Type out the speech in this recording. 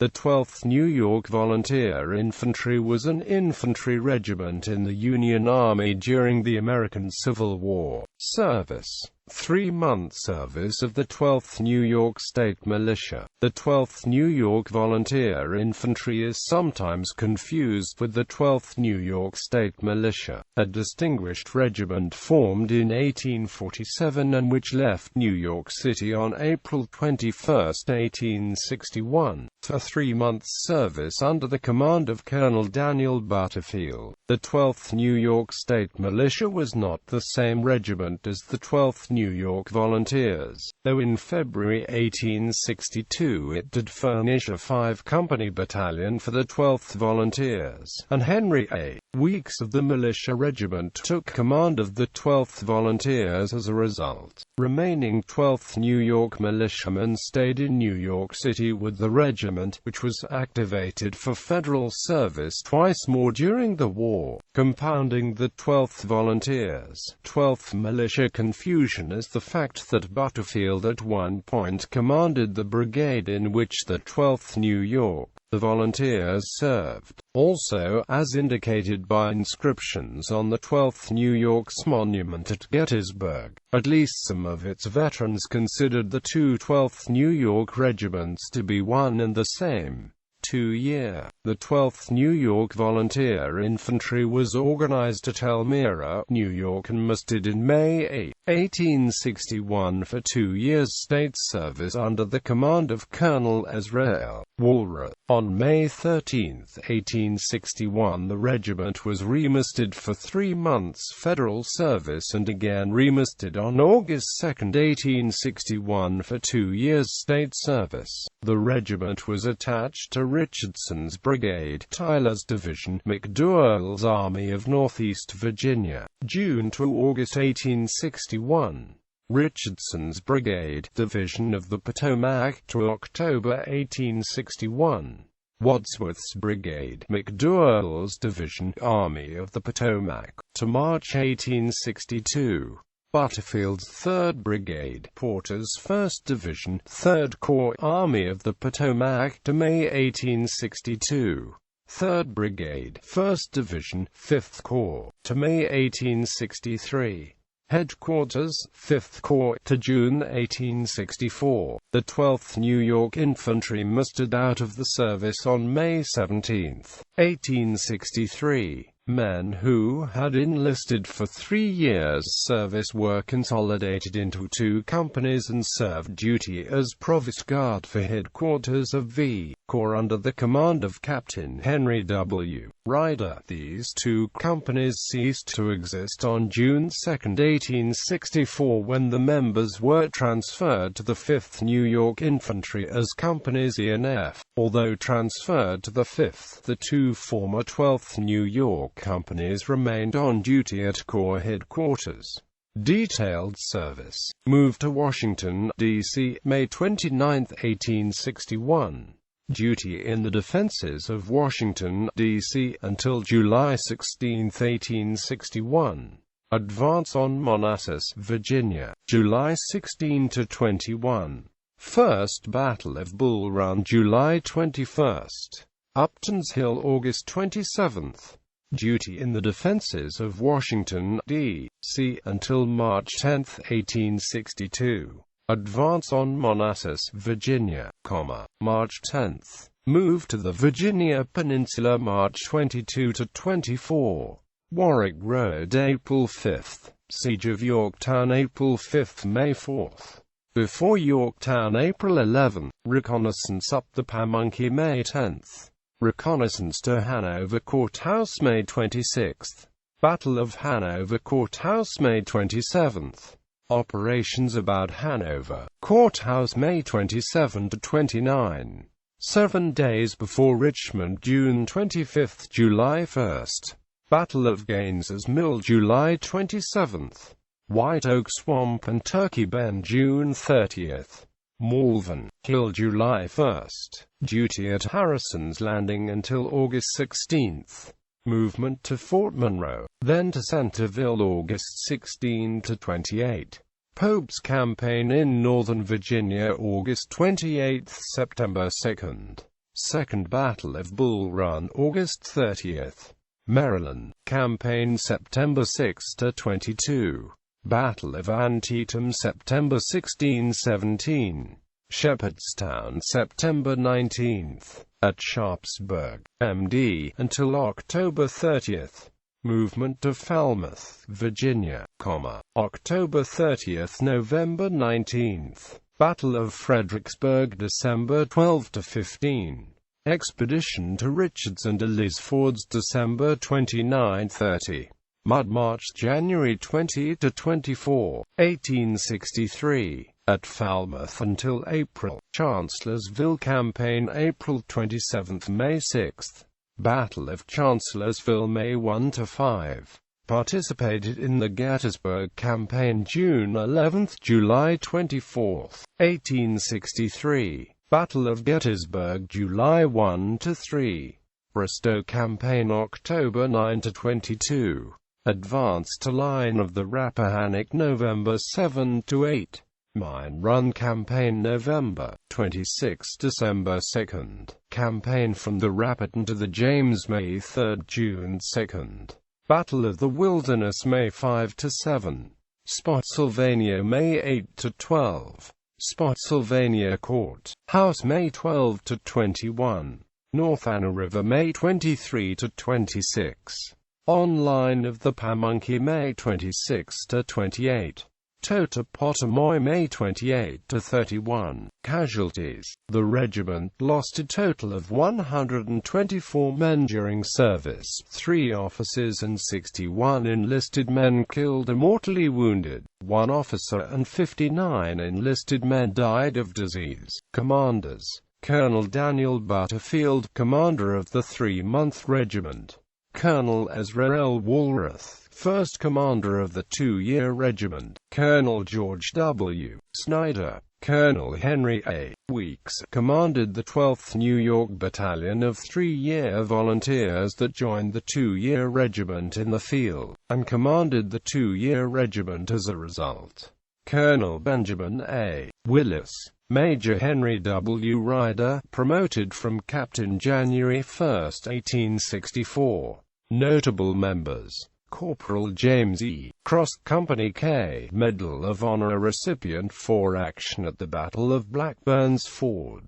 The 12th New York Volunteer Infantry was an infantry regiment in the Union Army during the American Civil War. Service: 3-month service of the 12th New York State Militia. The 12th New York Volunteer Infantry is sometimes confused with the 12th New York State Militia, a distinguished regiment formed in 1847 and which left New York City on April 21, 1861, for 3 months' service under the command of Colonel Daniel Butterfield. The 12th New York State Militia was not the same regiment as the 12th New York Volunteers, though in February 1862 it did furnish a 5-company battalion for the 12th Volunteers, and Henry A. Weeks of the militia regiment took command of the 12th Volunteers as a result. Remaining 12th New York militiamen stayed in New York City with the regiment, which was activated for federal service twice more during the war. Compounding the 12th Volunteers, 12th Militia confusion is the fact that Butterfield at one point commanded the brigade in which the 12th New York, the Volunteers served. Also, as indicated by inscriptions on the 12th New York's monument at Gettysburg, at least some of its veterans considered the two 12th New York regiments to be one and the same. 2-year. The 12th New York Volunteer Infantry was organized at Elmira, New York and mustered in May 8, 1861 for 2 years' state service under the command of Colonel Ezra L. Walrath. On May 13, 1861 the regiment was remustered for 3 months' federal service and again remustered on August 2, 1861 for 2 years' state service. The regiment was attached to Richardson's Brigade, Tyler's Division, McDowell's Army of Northeast Virginia, June to August 1861. Richardson's Brigade, Division of the Potomac, to October 1861. Wadsworth's Brigade, McDowell's Division, Army of the Potomac, to March 1862. Butterfield's 3rd Brigade, Porter's 1st Division, 3rd Corps, Army of the Potomac, to May 1862. 3rd Brigade, 1st Division, 5th Corps, to May 1863. Headquarters, 5th Corps, to June 1864. The 12th New York Infantry mustered out of the service on May 17, 1863. Men who had enlisted for 3 years' service were consolidated into 2 companies and served duty as provost guard for headquarters of V Corps under the command of Captain Henry W. Ryder. These 2 companies ceased to exist on June 2, 1864 when the members were transferred to the 5th New York Infantry as Companies E and F. Although transferred to the 5th, the 2 former 12th New York companies remained on duty at Corps headquarters. Detailed service. Moved to Washington, D.C., May 29, 1861. Duty in the defenses of Washington, D.C., until July 16, 1861. Advance on Manassas, Virginia, July 16 to 21. First Battle of Bull Run, July 21. Upton's Hill, August 27. Duty in the defenses of Washington, D.C., until March 10, 1862. Advance on Manassas, Virginia, March 10. Move to the Virginia Peninsula, March 22 to 24. Warwick Road, April 5. Siege of Yorktown, April 5, May 4. Before Yorktown, April 11. Reconnaissance up the Pamunkey, May 10. Reconnaissance to Hanover Courthouse, May 26. Battle of Hanover Courthouse, May 27. Operations about Hanover Courthouse, May 27 to 29. 7 days before Richmond, June 25, July 1. Battle of Gaines's Mill, July 27. White Oak Swamp and Turkey Bend, June 30. Malvern Hill, July 1. Duty at Harrison's Landing until August 16. Movement to Fort Monroe, then to Centerville, August 16 to 28. Pope's Campaign in Northern Virginia, August 28, September 2. Second Battle of Bull Run, August 30th. Maryland. Campaign September 6–22. Battle of Antietam, September 16–17. Shepherdstown, September 19th. At Sharpsburg, MD, until October 30th. Movement to Falmouth, Virginia, October 30th, November 19th. Battle of Fredericksburg, December 12–15. Expedition to Richards and Ellis Fords, December 29–30. Mud March, January 20–24, 1863. At Falmouth until April. Chancellorsville Campaign, April 27–May 6th. Battle of Chancellorsville, May 1–5. Participated in the Gettysburg Campaign, June 11–July 24, 1863. Battle of Gettysburg, July 1–3. Bristoe Campaign, October 9–22. Advanced to line of the Rappahannock, November 7–8. Mine Run Campaign, November 26 – December 2nd. Campaign from the Rapidan to the James, May 3rd – June 2nd. Battle of the Wilderness, May 5–7. Spotsylvania, May 8–12. Spotsylvania Court House, May 12–21. North Anna River, May 23–26. Online of the Pamunkey, May 26–28. Totopotomoy, May 28–31. Casualties. The regiment lost a total of 124 men during service, 3 officers and 61 enlisted men killed or mortally wounded. 1 officer and 59 enlisted men died of disease. Commanders: Colonel Daniel Butterfield, commander of the 3-month regiment. Colonel Ezra L. Walrath, first commander of the 2-year regiment. Colonel George W. Snyder. Colonel Henry A. Weeks commanded the 12th New York Battalion of 3-year volunteers that joined the 2-year regiment in the field, and commanded the 2-year regiment as a result. Colonel Benjamin A. Willis. Major Henry W. Ryder, promoted from captain January 1, 1864. Notable members: Corporal James E. Cross, Company K, Medal of Honor recipient for action at the Battle of Blackburn's Ford.